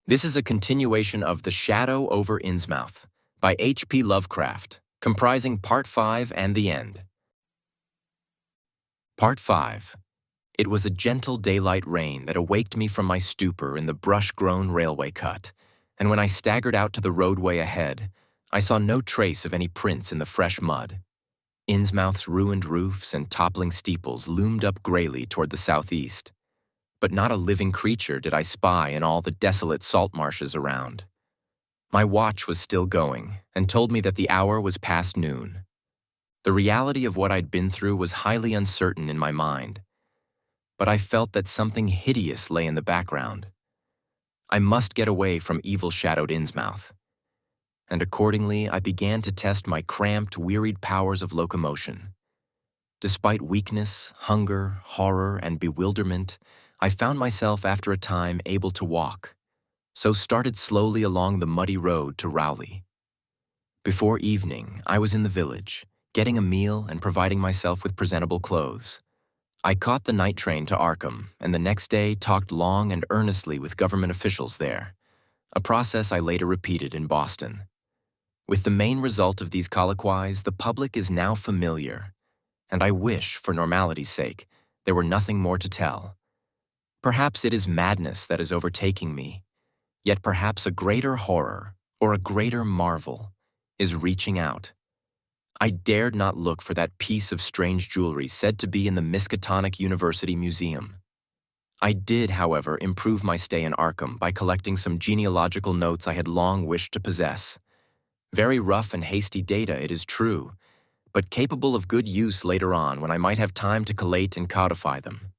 This is a continuation of The Shadow over Innsmouth by H.P. Lovecraft, comprising Part 5 and the end. Part 5. It was a gentle daylight rain that awaked me from my stupor in the brush-grown railway cut, and when I staggered out to the roadway ahead, I saw no trace of any prints in the fresh mud. Innsmouth's ruined roofs and toppling steeples loomed up grayly toward the southeast, but not a living creature did I spy in all the desolate salt marshes around. My watch was still going and told me that the hour was past noon. The reality of what I'd been through was highly uncertain in my mind, but I felt that something hideous lay in the background. I must get away from evil-shadowed Innsmouth, and accordingly I began to test my cramped, wearied powers of locomotion. Despite weakness, hunger, horror, and bewilderment, I found myself after a time able to walk, so started slowly along the muddy road to Rowley. Before evening, I was in the village, getting a meal and providing myself with presentable clothes. I caught the night train to Arkham, and the next day talked long and earnestly with government officials there, a process I later repeated in Boston. With the main result of these colloquies, the public is now familiar, and I wish, for normality's sake, there were nothing more to tell. Perhaps it is madness that is overtaking me, yet perhaps a greater horror, or a greater marvel, is reaching out. I dared not look for that piece of strange jewelry said to be in the Miskatonic University Museum. I did, however, improve my stay in Arkham by collecting some genealogical notes I had long wished to possess. Very rough and hasty data, it is true, but capable of good use later on when I might have time to collate and codify them.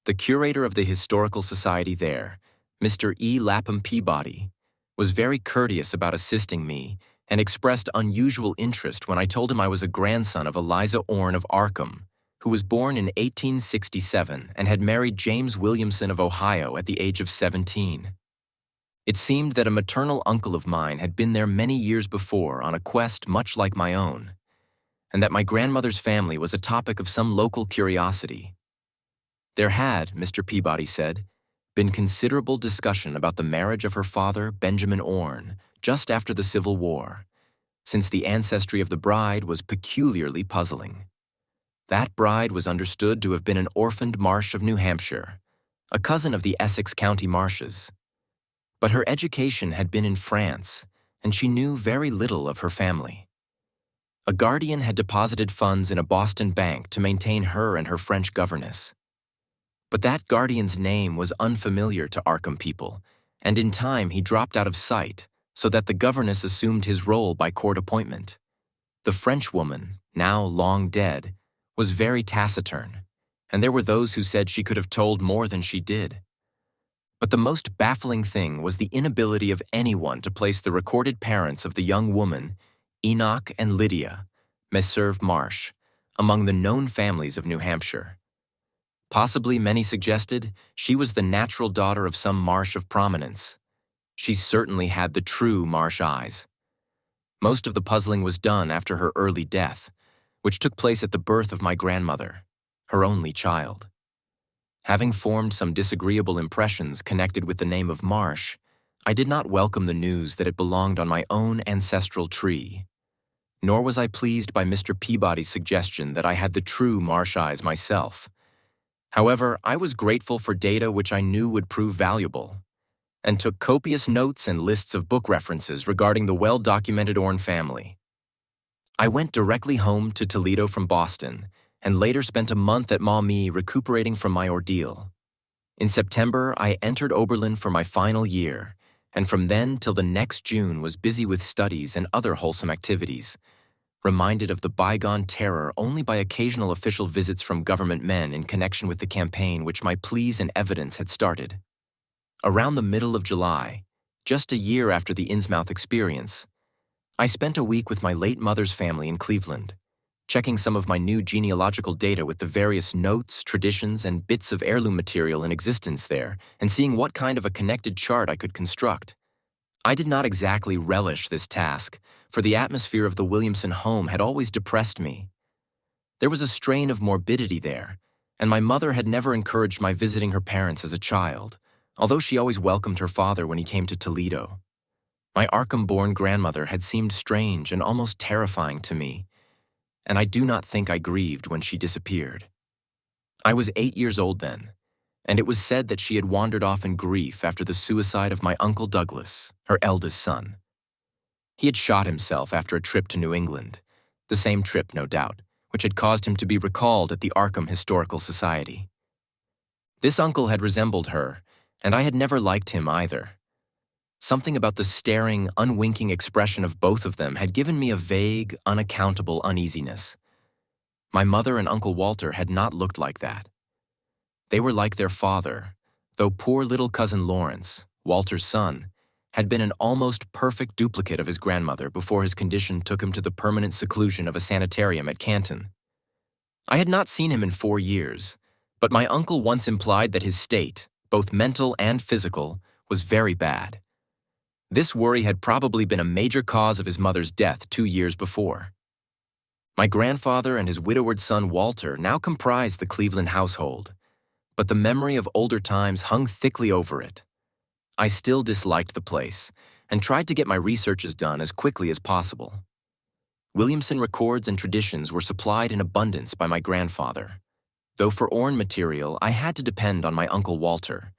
The curator of the Historical Society there, Mr. E. Lapham Peabody, was very courteous about assisting me and expressed unusual interest when I told him I was a grandson of Eliza Orne of Arkham, who was born in 1867 and had married James Williamson of Ohio at the age of 17. It seemed that a maternal uncle of mine had been there many years before on a quest much like my own, and that my grandmother's family was a topic of some local curiosity. There had, Mr. Peabody said, been considerable discussion about the marriage of her father, Benjamin Orne, just after the Civil War, since the ancestry of the bride was peculiarly puzzling. That bride was understood to have been an orphaned Marsh of New Hampshire, a cousin of the Essex County Marshes. But her education had been in France, and she knew very little of her family. A guardian had deposited funds in a Boston bank to maintain her and her French governess. But that guardian's name was unfamiliar to Arkham people, and in time he dropped out of sight, so that the governess assumed his role by court appointment. The Frenchwoman, now long dead, was very taciturn, and there were those who said she could have told more than she did. But the most baffling thing was the inability of anyone to place the recorded parents of the young woman, Enoch and Lydia, Messerve Marsh, among the known families of New Hampshire. Possibly, many suggested, she was the natural daughter of some Marsh of prominence. She certainly had the true Marsh eyes. Most of the puzzling was done after her early death, which took place at the birth of my grandmother, her only child. Having formed some disagreeable impressions connected with the name of Marsh, I did not welcome the news that it belonged on my own ancestral tree. Nor was I pleased by Mr. Peabody's suggestion that I had the true Marsh eyes myself. However, I was grateful for data which I knew would prove valuable, and took copious notes and lists of book references regarding the well-documented Orne family. I went directly home to Toledo from Boston, and later spent a month at Maumee recuperating from my ordeal. In September, I entered Oberlin for my final year, and from then till the next June was busy with studies and other wholesome activities, reminded of the bygone terror only by occasional official visits from government men in connection with the campaign which my pleas and evidence had started. Around the middle of July, just a year after the Innsmouth experience, I spent a week with my late mother's family in Cleveland, checking some of my new genealogical data with the various notes, traditions, and bits of heirloom material in existence there, and seeing what kind of a connected chart I could construct. I did not exactly relish this task, for the atmosphere of the Williamson home had always depressed me. There was a strain of morbidity there, and my mother had never encouraged my visiting her parents as a child, although she always welcomed her father when he came to Toledo. My Arkham-born grandmother had seemed strange and almost terrifying to me, and I do not think I grieved when she disappeared. I was 8 years old then, and it was said that she had wandered off in grief after the suicide of my Uncle Douglas, her eldest son. He had shot himself after a trip to New England, the same trip, no doubt, which had caused him to be recalled at the Arkham Historical Society. This uncle had resembled her, and I had never liked him either. Something about the staring, unwinking expression of both of them had given me a vague, unaccountable uneasiness. My mother and Uncle Walter had not looked like that. They were like their father, though poor little cousin Lawrence, Walter's son, had been an almost perfect duplicate of his grandmother before his condition took him to the permanent seclusion of a sanitarium at Canton. I had not seen him in 4 years, but my uncle once implied that his state, both mental and physical, was very bad. This worry had probably been a major cause of his mother's death 2 years before. My grandfather and his widowed son Walter now comprised the Cleveland household, but the memory of older times hung thickly over it. I still disliked the place and tried to get my researches done as quickly as possible. Williamson records and traditions were supplied in abundance by my grandfather, though for Orne material I had to depend on my Uncle Walter,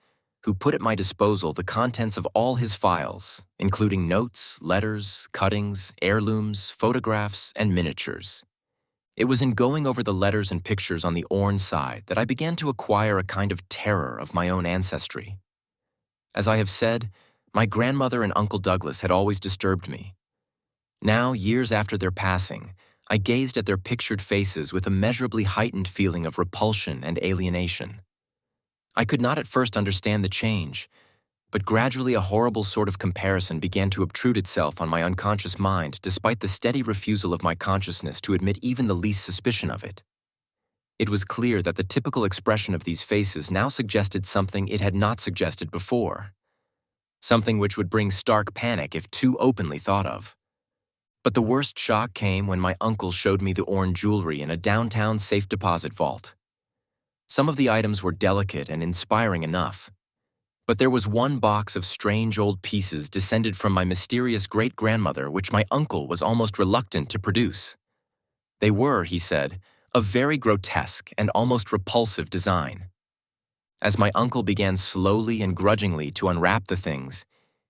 who put at my disposal the contents of all his files, including notes, letters, cuttings, heirlooms, photographs, and miniatures. It was in going over the letters and pictures on the Orne side that I began to acquire a kind of terror of my own ancestry. As I have said, my grandmother and Uncle Douglas had always disturbed me. Now, years after their passing, I gazed at their pictured faces with a measurably heightened feeling of repulsion and alienation. I could not at first understand the change, but gradually a horrible sort of comparison began to obtrude itself on my unconscious mind despite the steady refusal of my consciousness to admit even the least suspicion of it. It was clear that the typical expression of these faces now suggested something it had not suggested before, something which would bring stark panic if too openly thought of. But the worst shock came when my uncle showed me the Orne jewelry in a downtown safe deposit vault. Some of the items were delicate and inspiring enough, but there was one box of strange old pieces descended from my mysterious great-grandmother which my uncle was almost reluctant to produce. They were, he said, of very grotesque and almost repulsive design. As my uncle began slowly and grudgingly to unwrap the things,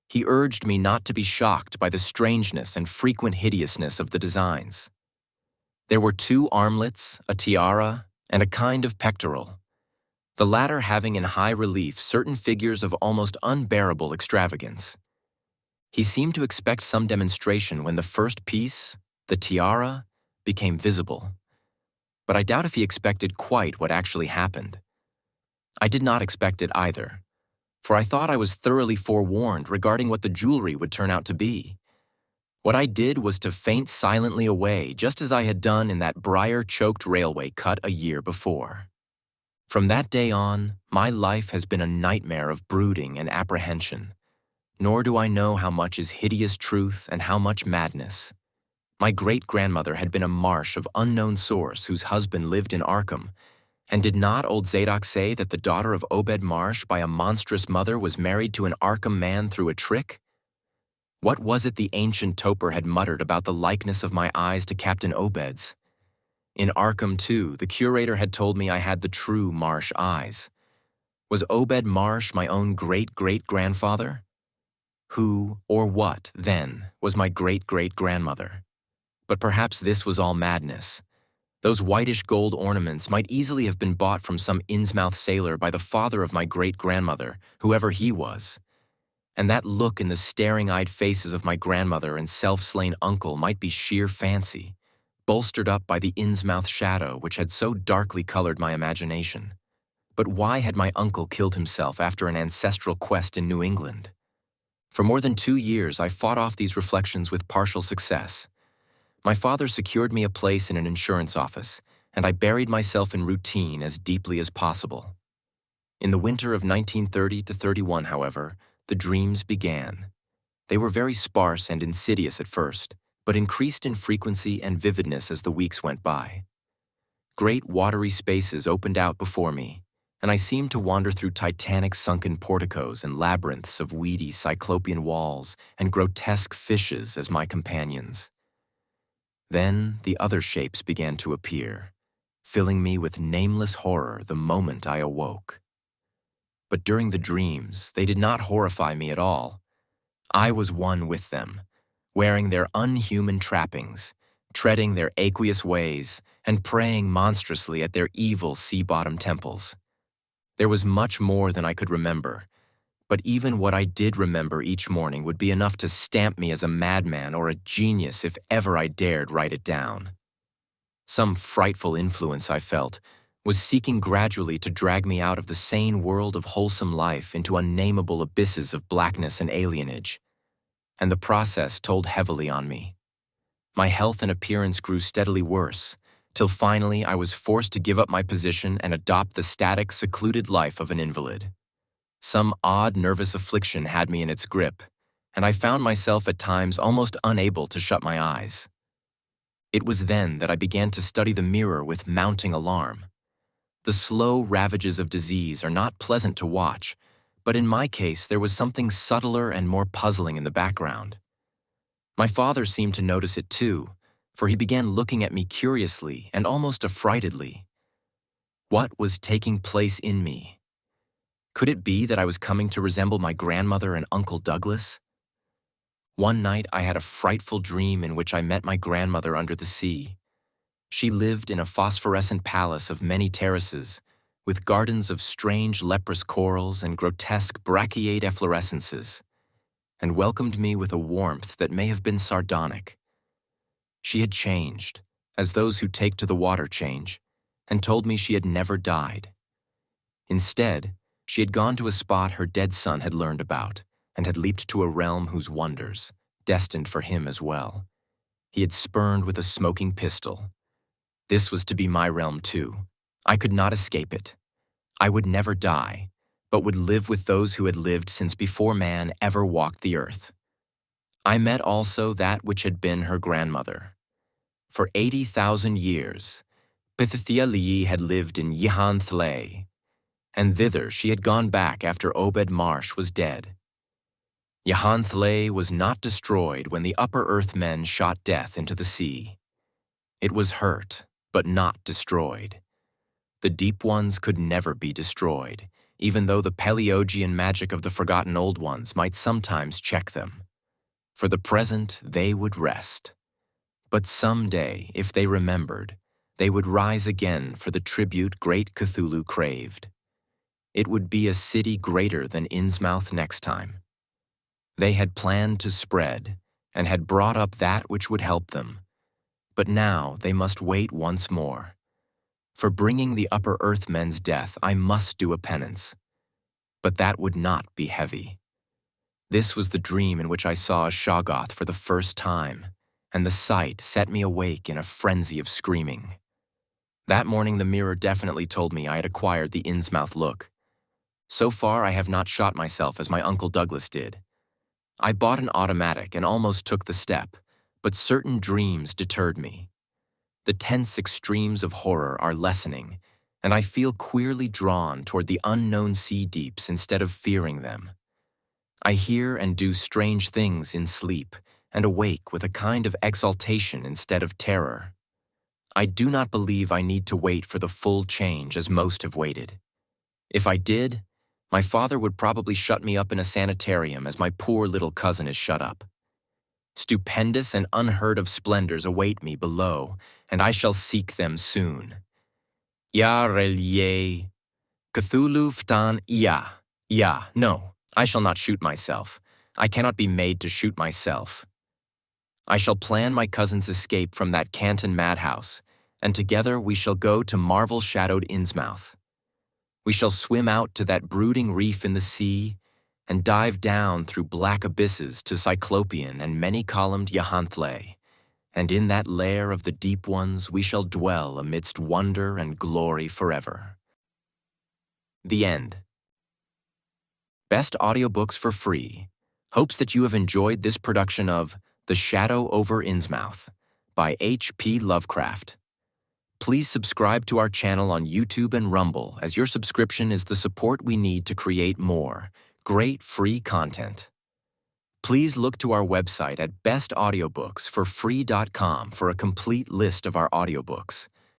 he urged me not to be shocked by the strangeness and frequent hideousness of the designs. There were 2 armlets, a tiara, and a kind of pectoral, the latter having in high relief certain figures of almost unbearable extravagance. He seemed to expect some demonstration when the first piece, the tiara, became visible, but I doubt if he expected quite what actually happened. I did not expect it either, for I thought I was thoroughly forewarned regarding what the jewelry would turn out to be. What I did was to faint silently away, just as I had done in that briar-choked railway cut a year before. From that day on, my life has been a nightmare of brooding and apprehension, nor do I know how much is hideous truth and how much madness. My great-grandmother had been a marsh of unknown source whose husband lived in Arkham, and did not old Zadok say that the daughter of Obed Marsh by a monstrous mother was married to an Arkham man through a trick? What was it the ancient toper had muttered about the likeness of my eyes to Captain Obed's? In Arkham, too, the curator had told me I had the true Marsh eyes. Was Obed Marsh my own great-great-grandfather? Who, or what, then, was my great-great-grandmother? But perhaps this was all madness. Those whitish gold ornaments might easily have been bought from some Innsmouth sailor by the father of my great-grandmother, whoever he was. And that look in the staring-eyed faces of my grandmother and self-slain uncle might be sheer fancy, bolstered up by the Innsmouth shadow which had so darkly colored my imagination. But why had my uncle killed himself after an ancestral quest in New England? For more than 2 years I fought off these reflections with partial success. My father secured me a place in an insurance office, and I buried myself in routine as deeply as possible. In the winter of 1930-31, however, the dreams began. They were very sparse and insidious at first, but increased in frequency and vividness as the weeks went by. Great watery spaces opened out before me, and I seemed to wander through titanic sunken porticos and labyrinths of weedy cyclopean walls and grotesque fishes as my companions. Then the other shapes began to appear, filling me with nameless horror the moment I awoke. But during the dreams, they did not horrify me at all. I was one with them, wearing their unhuman trappings, treading their aqueous ways, and praying monstrously at their evil sea-bottom temples. There was much more than I could remember, but even what I did remember each morning would be enough to stamp me as a madman or a genius if ever I dared write it down. Some frightful influence, I felt, was seeking gradually to drag me out of the sane world of wholesome life into unnameable abysses of blackness and alienage, and the process told heavily on me. My health and appearance grew steadily worse, till finally I was forced to give up my position and adopt the static, secluded life of an invalid. Some odd nervous affliction had me in its grip, and I found myself at times almost unable to shut my eyes. It was then that I began to study the mirror with mounting alarm. The slow ravages of disease are not pleasant to watch, but in my case there was something subtler and more puzzling in the background. My father seemed to notice it too, for he began looking at me curiously and almost affrightedly. What was taking place in me? Could it be that I was coming to resemble my grandmother and Uncle Douglas? One night I had a frightful dream in which I met my grandmother under the sea. She lived in a phosphorescent palace of many terraces, with gardens of strange leprous corals and grotesque brachiate efflorescences, and welcomed me with a warmth that may have been sardonic. She had changed, as those who take to the water change, and told me she had never died. Instead, she had gone to a spot her dead son had learned about, and had leaped to a realm whose wonders, destined for him as well, he had spurned with a smoking pistol. This was to be my realm too. I could not escape it. I would never die, but would live with those who had lived since before man ever walked the earth. I met also that which had been her grandmother. For 80,000 years, Pitithia Lee had lived in Yihan-Thlay, and thither she had gone back after Obed Marsh was dead. Yihan-Thlay was not destroyed when the upper earth men shot death into the sea. It was hurt, but not destroyed. The deep ones could never be destroyed, even though the Paleogean magic of the forgotten old ones might sometimes check them. For the present, they would rest. But someday, if they remembered, they would rise again for the tribute great Cthulhu craved. It would be a city greater than Innsmouth next time. They had planned to spread, and had brought up that which would help them. But now they must wait once more. For bringing the upper earth men's death, I must do a penance. But that would not be heavy. This was the dream in which I saw a Shoggoth for the first time, and the sight set me awake in a frenzy of screaming. That morning the mirror definitely told me I had acquired the Innsmouth look. So far I have not shot myself as my Uncle Douglas did. I bought an automatic and almost took the step, but certain dreams deterred me. The tense extremes of horror are lessening, and I feel queerly drawn toward the unknown sea deeps instead of fearing them. I hear and do strange things in sleep, and awake with a kind of exaltation instead of terror. I do not believe I need to wait for the full change as most have waited. If I did, my father would probably shut me up in a sanitarium as my poor little cousin is shut up. Stupendous and unheard-of splendors await me below, and I shall seek them soon. Ya relie, Cthulhu ftan ya. No, I shall not shoot myself. I cannot be made to shoot myself. I shall plan my cousin's escape from that Canton madhouse, and together we shall go to marvel-shadowed Innsmouth. We shall swim out to that brooding reef in the sea, and dive down through black abysses to Cyclopean and many-columned Yihan-Thlay, and in that lair of the deep ones we shall dwell amidst wonder and glory forever. The end. Best audiobooks for free. Hopes that you have enjoyed this production of The Shadow over Innsmouth by H.P. Lovecraft. Please subscribe to our channel on YouTube and Rumble, as your subscription is the support we need to create more great free content. Please look to our website at bestaudiobooks for free.com for a complete list of our audiobooks.